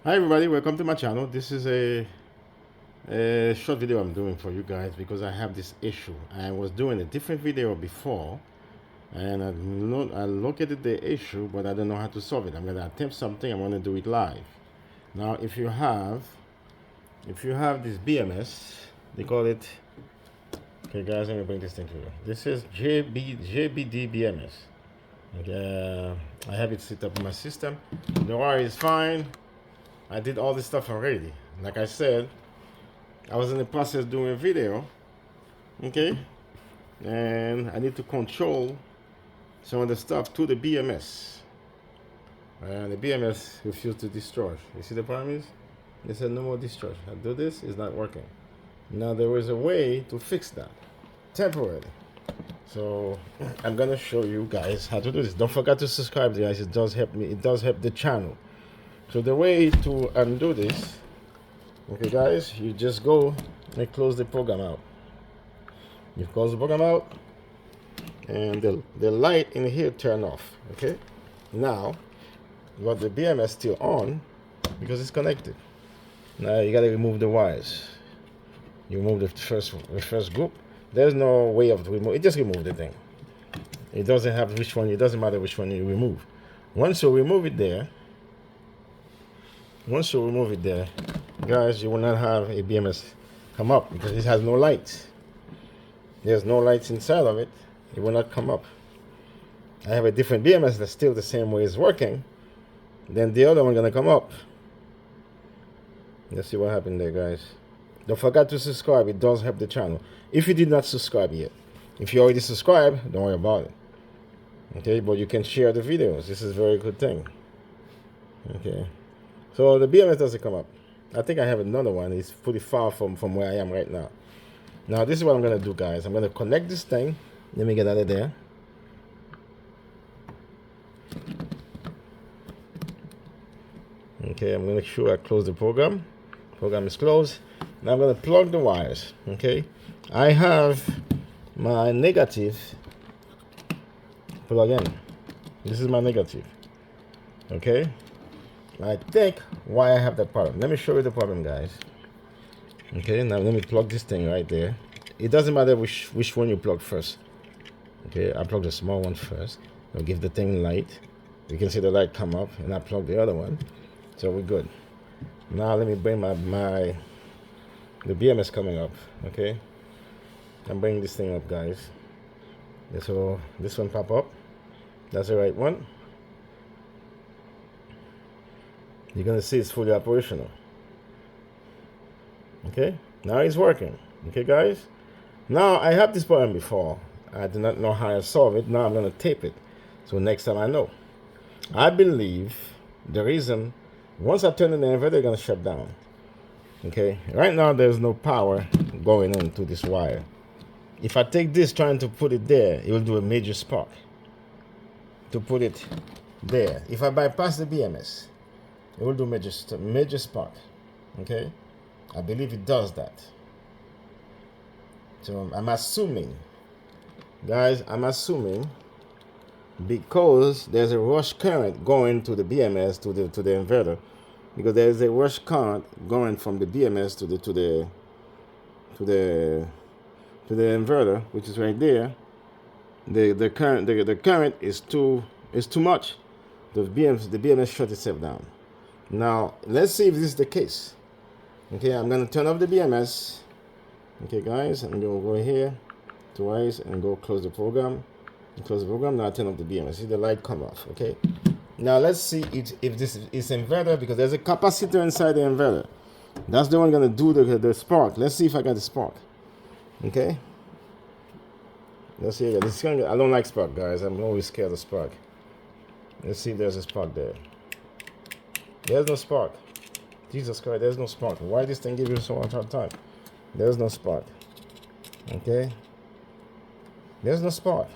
Hi everybody, welcome to my channel. This is a short video I'm doing for you guys because I have this issue. I was doing a different video before and I located the issue, but I don't know how to solve it. I'm going to attempt something. I'm going to do it live. Now if you have this BMS, they call it, okay guys, let me bring this thing to you. This is JBD BMS. Okay, I have it set up in my system. The wire is fine. I did all this stuff already. Like I said, I was in the process of doing a video, okay? And I need to control some of the stuff to the BMS. And the BMS refused to discharge. You see the problem is? They said no more discharge. I do this, it's not working. Now there is a way to fix that, temporarily. So I'm gonna show you guys how to do this. Don't forget to subscribe, guys. It does help me. It does help the channel. So the way to undo this, okay guys, you just go and close the program out. You close the program out and the light in here turn off, okay? Now, you got the BMS still on because it's connected. Now you gotta remove the wires. You remove the first group. There's no way of remove it, just remove the thing. It doesn't have which one, it doesn't matter which one you remove. Once you remove it there, guys, you will not have a BMS come up because it has no lights. There's no lights inside of it. It will not come up. I have a different BMS that's still the same way it's working. Then the other one gonna come up. Let's see what happened there, guys. Don't forget to subscribe. It does help the channel. If you did not subscribe yet, if you already subscribed, don't worry about it. Okay, but you can share the videos. This is a very good thing. Okay. So the BMS doesn't come up. I think I have another one. It's pretty far from where I am right now. Now this is what I'm going to do, guys. I'm going to connect this thing. Let me get out of there. Okay, I'm going to make sure I close the program. Program is closed. Now I'm going to plug the wires. Okay, I have my negative plug in. This is my negative. Okay. I think why I have that problem. Let me show you the problem, guys. Okay, now let me plug this thing right there. It doesn't matter which one you plug first. Okay, I plug the small one first. I'll give the thing light. You can see the light come up, and I plug the other one. So we're good. Now let me bring the BMS coming up. Okay, I'm bringing this thing up, guys. So this one pop up. That's the right one. You're gonna see it's fully operational. Okay, now it's working. Okay, guys. Now I had this problem before. I did not know how to solve it. Now I'm gonna tape it, so next time I know. I believe the reason, once I turn on the inverter, it's gonna shut down. Okay, right now there's no power going into this wire. If I take this trying to put it there, it will do a major spark. To put it there, if I bypass the BMS, it will do major spark. Okay, I believe it does that. So I'm assuming, guys, because there's a rush current going to the BMS to the inverter, because there is a rush current going from the BMS to the inverter, which is right there. The current is too much. The BMS shut itself down. Now, let's see if this is the case. Okay, I'm going to turn off the BMS. Okay, guys, I'm going to go here twice and go close the program. Close the program. Now I turn off the BMS. See the light come off. Okay. Now let's see if this is inverter, because there's a capacitor inside the inverter. That's the one going to do the spark. Let's see if I got the spark. Okay. Let's see. I don't like spark, guys. I'm always scared of spark. Let's see if there's a spark there. There's no spark. Jesus Christ, there's no spark. Why this thing give you so much hard time? There's no spark. Okay? There's no spark.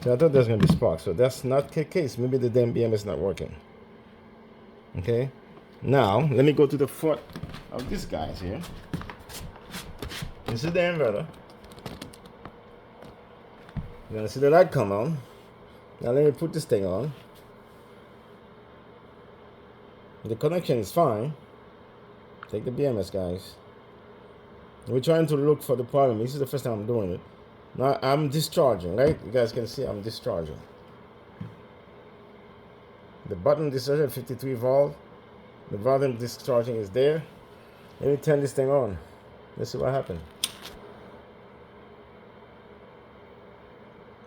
So I thought there's going to be spark. So that's not the case. Maybe the damn BMS is not working. Okay? Now, let me go to the foot of this guy's here. This is the inverter. You're going to see the light come on. Now let me put this thing on. The connection is fine. Take the BMS, guys. We're trying to look for the problem. This is the first time I'm doing it. Now I'm discharging, right? You guys can see I'm discharging. The button discharging 53 volt. The volume discharging is there. Let me turn this thing on. Let's see what happened.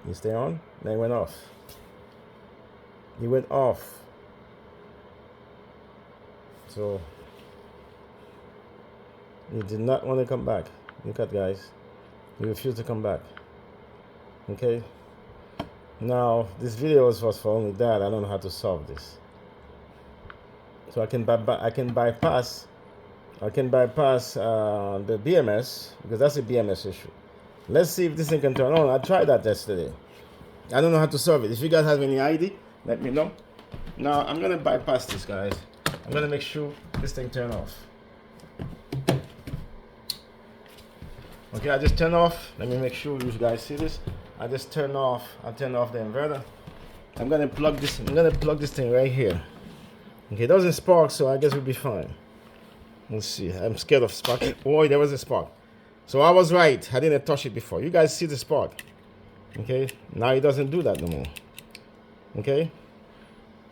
You stay on? Then it went off. It went off. So he did not want to come back. Look at, guys. He refused to come back. Okay. Now this video was for only that. I don't know how to solve this. So I can bypass the BMS, because that's a BMS issue. Let's see if this thing can turn on. I tried that yesterday. I don't know how to solve it. If you guys have any idea, let me know. Now I'm gonna bypass this, guys. I'm gonna make sure this thing turn off. Okay, I just turn off. Let me make sure you guys see this. I just turn off the inverter. I'm gonna plug this thing right here. Okay, it doesn't spark, so I guess we'll be fine. Let's see. I'm scared of sparking. Oh, there was a spark. So I was right. I didn't touch it before. You guys see the spark. Okay, now it doesn't do that no more. Okay,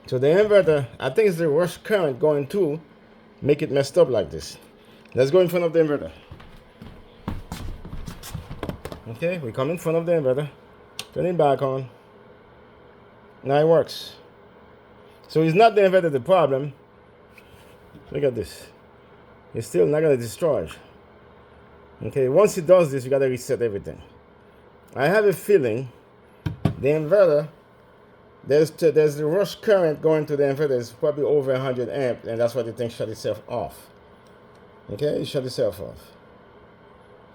so the inverter, I think it's the rush current going to make it messed up like this. Let's go in front of the inverter. Okay, we come in front of the inverter. Turn it back on. Now it works. So it's not the inverter the problem. Look at this. It's still not going to discharge. Okay, once it does this, you got to reset everything. I have a feeling the inverter, there's the rush current going to the inverter is probably over 100 amp, and that's why the thing shut itself off. Okay, it shut itself off.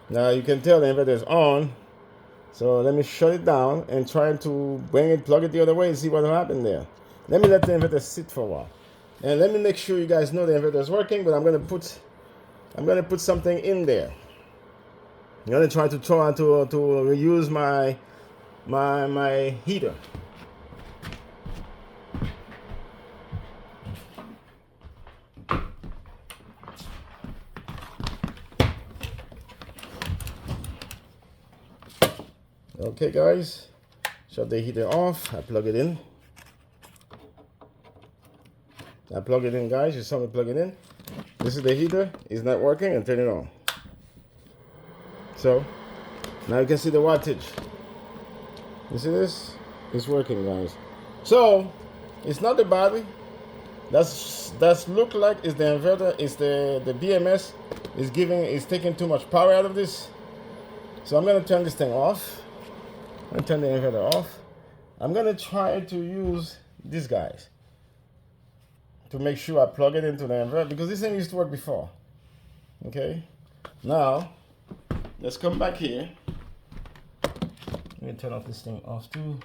Now you can tell the inverter is on. So let me shut it down and try to plug it the other way and see what will happen there. Let me let the inverter sit for a while. And let me make sure you guys know the inverter is working, but I'm gonna put something in there. I'm gonna try to reuse my heater. Okay, guys, shut the heater off. I plug it in. Guys. You saw me plug it in. This is the heater. It's not working, and turn it on. So now you can see the wattage. You see this? It's working, guys. So it's not the battery. That's look like it's the inverter. It's the BMS is taking too much power out of this. So I'm gonna turn this thing off. I'm gonna turn the inverter off. I'm gonna try to use these guys to make sure I plug it into the inverter, because this thing used to work before. Okay, now let's come back here. Let me turn off this thing off too.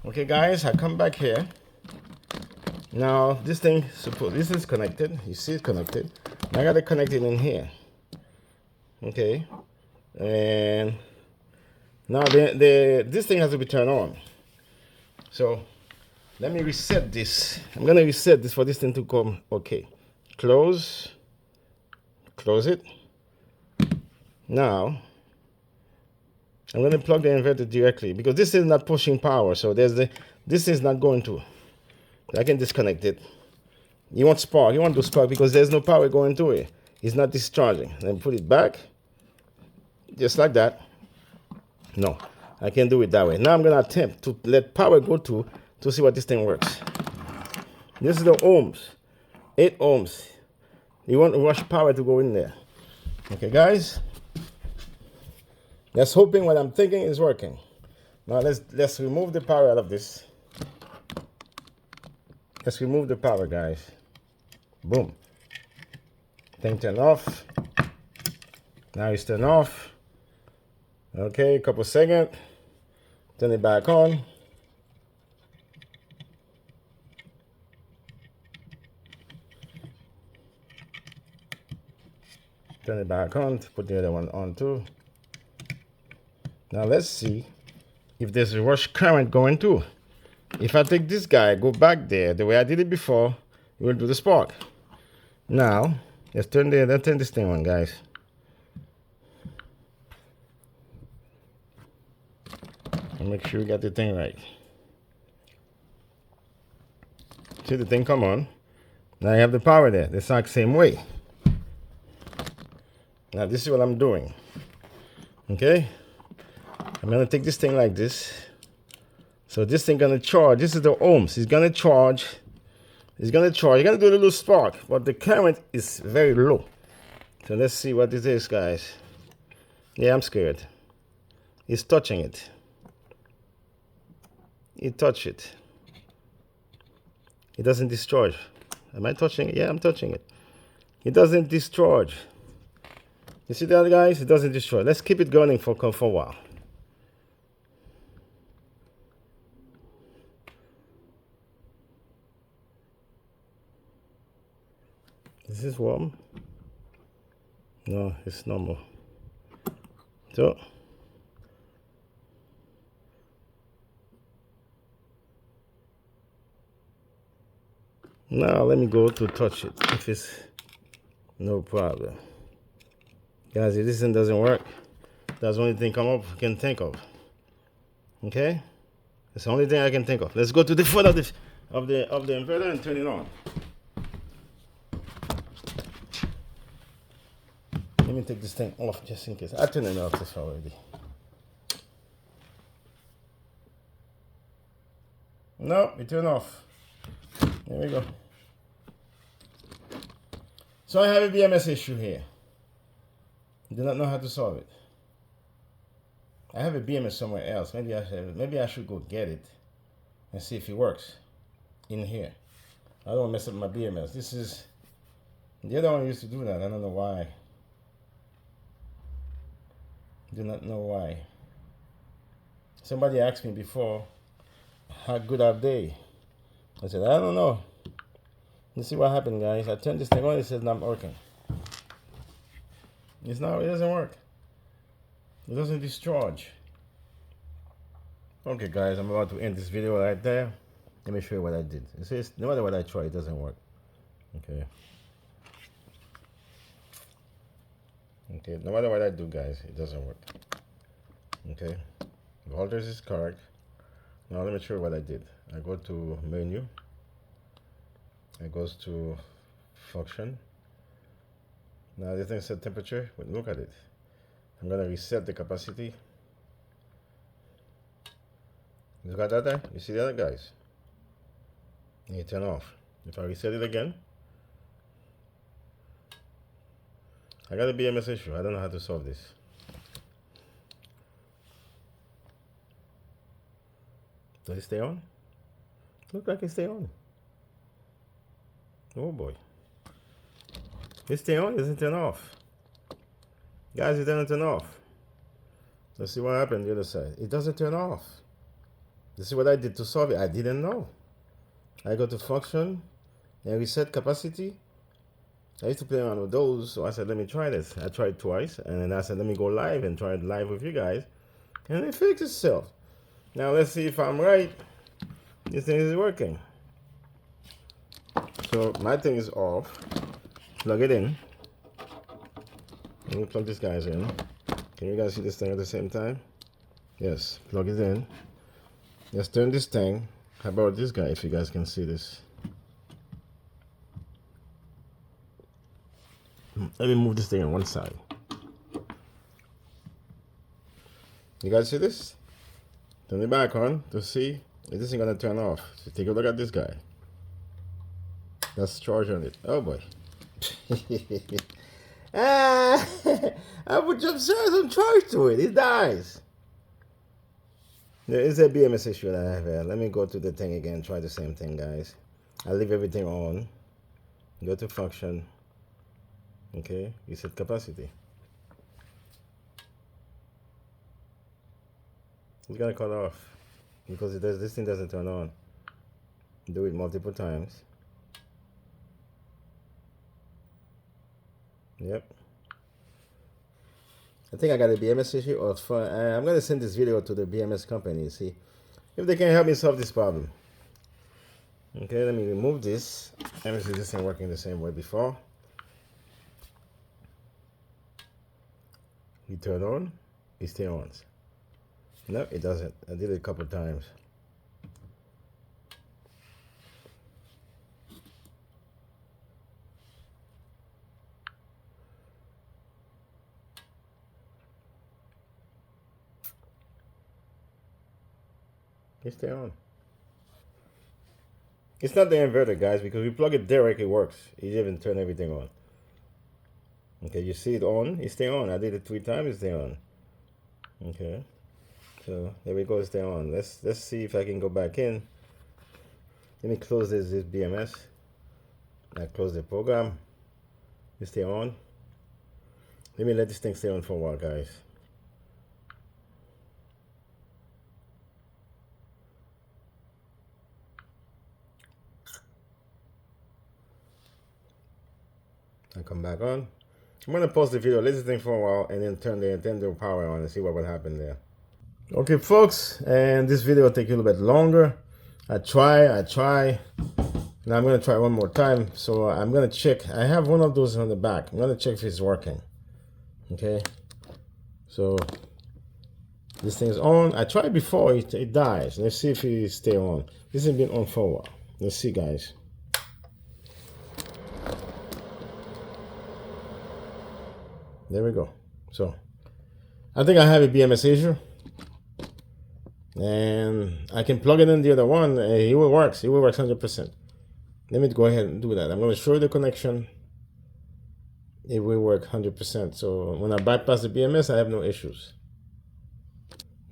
Okay, guys, I come back here. Now this is connected. You see it connected. I gotta connect it in here. Okay, and now this thing has to be turned on. So let me reset this. I'm gonna reset this for this thing to come. Okay, close it. Now I'm gonna plug the inverter directly, because this is not pushing power. So this is not going to. I can disconnect it. You want to spark because there's no power going to it. It's not discharging. Then put it back, just like that. No, I can't do it that way. Now I'm gonna attempt to let power go to see what this thing works. This is the ohms, 8 ohms. You want rush power to go in there. Okay, guys. Let's hoping what I'm thinking is working. Now let's remove the power out of this. Let's remove the power, guys. Boom. Thing turned off. Now it's turned off. Okay, a couple seconds. Turn it back on. Turn it back on. Put the other one on too. Now let's see if there's a rush current going through. If I take this guy, go back there, the way I did it before, it will do the spark. Now, let's turn this thing on, guys. And make sure we got the thing right. See the thing come on. Now you have the power there. The exact same way. Now this is what I'm doing. Okay? I'm gonna take this thing like this. So this thing gonna charge. This is the ohms. It's gonna charge. It's gonna charge. You're gonna do a little spark, but the current is very low. So let's see what this is, guys. Yeah, I'm scared. It's touching it. It touch it. It doesn't discharge. Am I touching it? Yeah, I'm touching it. It doesn't discharge. You see that, guys? It doesn't discharge. Let's keep it going for a while. Is this warm? No, it's normal. So now let me go to touch it. If it's no problem. Guys, if this thing doesn't work, that's the only thing I can think of. Okay? That's the only thing I can think of. Let's go to the front of the inverter and turn it on. Let me take this thing off just in case. I turned it off already. No, it turned off. There we go. So I have a BMS issue here. I do not know how to solve it. I have a BMS somewhere else. Maybe I should go get it and see if it works in here. I don't want to mess up my BMS. This is the other one used to do that. I don't know why. Do not know why. Somebody asked me before, how good are they? I said, I don't know. Let's see what happened, guys. I turned this thing on, it says not working. It doesn't work. It doesn't discharge. Okay, guys, I'm about to end this video right there. Let me show you what I did. It says, no matter what I try, it doesn't work. Okay. Okay, no matter what I do, guys, it doesn't work. Okay. Voltage is correct. Now let me show you what I did. I go to menu. It goes to function. Now this thing set temperature, but look at it. I'm gonna reset the capacity. Look at that there. You see that, guys? And you turn off. If I reset it again, I got a BMS issue. I don't know how to solve this. Does it stay on? Look like it stay on. Oh boy. It stay on, it doesn't turn off. Guys, it doesn't turn off. Let's see what happened on the other side. It doesn't turn off. This is what I did to solve it. I didn't know. I go to function and reset capacity. I used to play around with those, so I said, let me try this. I tried twice, and then I said, let me go live and try it live with you guys. And it fixed itself. Now let's see if I'm right. This thing is working. So my thing is off. Plug it in. Let me plug this guys in. Can you guys see this thing at the same time? Yes, plug it in. Let's turn this thing. How about this guy, if you guys can see this? Let me move this thing on one side. You guys see this? Turn it back on to see if this is gonna turn off. So take a look at this guy. That's charge on it. Oh boy. I put some charge to it. It dies. There is a BMS issue that I have here. Let me go to the thing again. Try the same thing, guys. I'll leave everything on. Go to function. Okay. Reset capacity. It's gonna cut off because this thing doesn't turn on. Do it multiple times. Yep. I think I got a BMS issue. I'm gonna send this video to the BMS company. See if they can help me solve this problem. Okay, let me remove this. Let me see this ain't working the same way before. You turn on, it stay on. No, it doesn't. I did it a couple times. It stay on. It's not the inverter, guys, because we plug it directly, it works. It even turn everything on. Okay, you see it on, it stay on. I did it 3 times, it stay on. Okay, so there we go, it stay on. Let's see if I can go back in. Let me close this BMS. I close the program. It stay on. Let me let this thing stay on for a while, guys. I come back on. I'm gonna pause the video, let this thing for a while, and then turn the power on and see what will happen there. Okay, folks, and this video will take a little bit longer. I try. Now I'm gonna try one more time. So I'm gonna check. I have one of those on the back. I'm gonna check if it's working. Okay. So this thing's on. I tried before, it dies. Let's see if it stay on. This has been on for a while. Let's see, guys. There we go. So I think I have a BMS issue, and I can plug it in the other one. It will work. It will work 100%. Let me go ahead and do that. I'm going to show you the connection. It will work 100%. So when I bypass the BMS, I have no issues.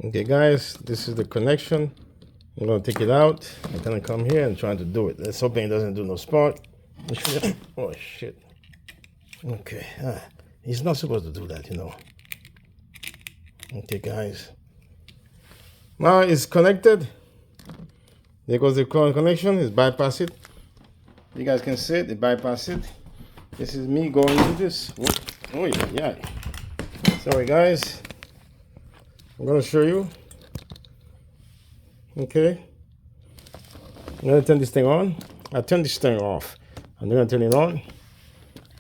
Okay, guys, this is the connection. I'm going to take it out. I'm going to come here and try to do it. Let's hope it doesn't do no spark. Oh, shit. Okay. He's not supposed to do that, you know. Okay, guys. Now it's connected. There goes the connection. It's bypass it. You guys can see it. It bypass it. This is me going to this. Oh yeah. Sorry, guys. I'm gonna show you. Okay. I'm gonna turn this thing on. I turn this thing off. I'm gonna turn it on.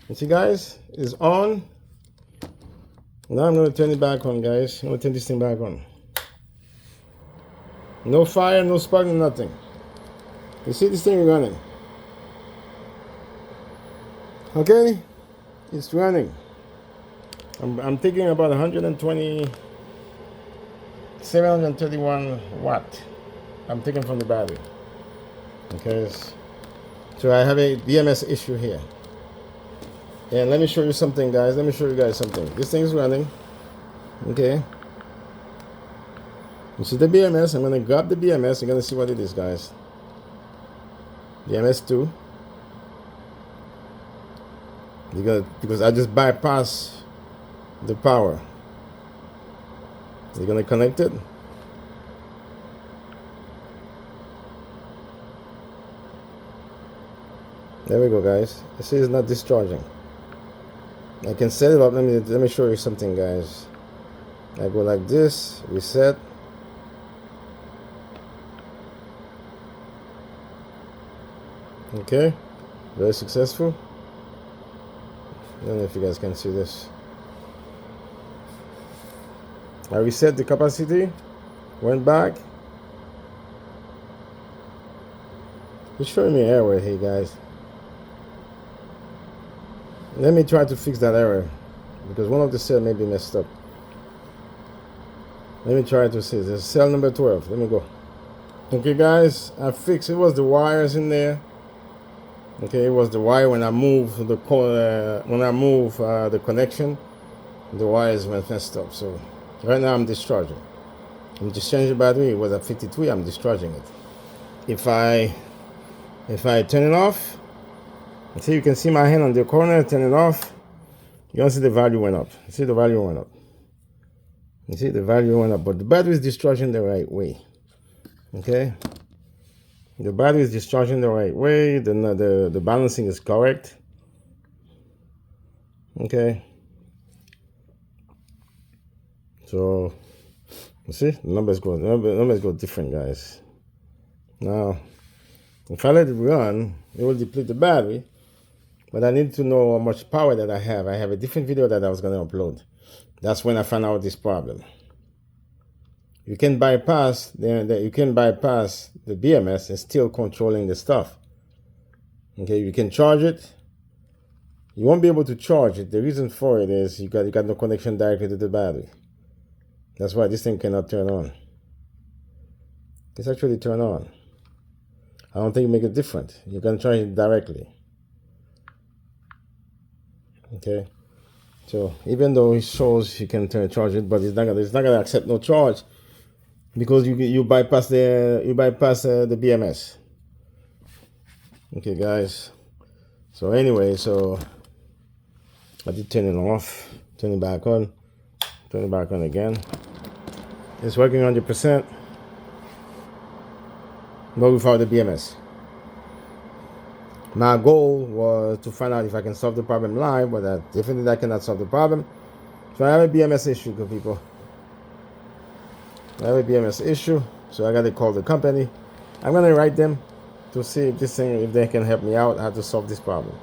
You see, guys, it's on. Now I'm going to turn it back on, guys. I'm going to turn this thing back on. No fire, no spark, no nothing. You see this thing running? Okay, it's running. I'm taking about 731 watt. I'm taking from the battery. Okay, so I have a BMS issue here. And let me show you something, guys. Let me show you guys something. This thing's running. Okay. You see the BMS. I'm going to grab the BMS. You're going to see what it is, guys. BMS 2. Because I just bypass the power. You're going to connect it. There we go, guys. You see it's not discharging. I can set it up. Let me show you something, guys. I go like this, reset. Okay, very successful. I don't know if you guys can see this. I reset the capacity, went back. It's showing me error here, guys. Let me try to fix that error because one of the cells may be messed up. Let me try to see. There's cell number 12. Let me go. Okay, guys, I fixed. It was the wires in there. Okay, it was the wire when I moved the the connection. The wires went messed up. So right now I'm discharging. I'm discharging the battery. It was at 53. I'm discharging it. If I turn it off. See, you can see my hand on the corner, turn it off. You can see the value went up. See, the value went up. You see, the value went up, but the battery is discharging the right way. Okay? The battery is discharging the right way. The balancing is correct. Okay? So, you see, the numbers go different, guys. Now, If I let it run, it will deplete the battery. But I need to know how much power that I have. I have a different video that I was going to upload. That's when I found out this problem. You can bypass the BMS and still controlling the stuff. Okay, you can charge it. You won't be able to charge it. The reason for it is you got no connection directly to the battery. That's why this thing cannot turn on. It's actually turn on. I don't think it makes it different. You can charge it directly. Okay, so even though it shows you can charge it, but it's not gonna accept no charge because you bypass the BMS. Okay, guys. So anyway, so I did turn it off, turn it back on, turn it back on again. It's working 100%, but without the BMS. My goal was to find out if I can solve the problem live, but definitely I cannot solve the problem. So I have a BMS issue, good people. I have a BMS issue, so I got to call the company. I'm gonna write them to see if they can help me out how to solve this problem.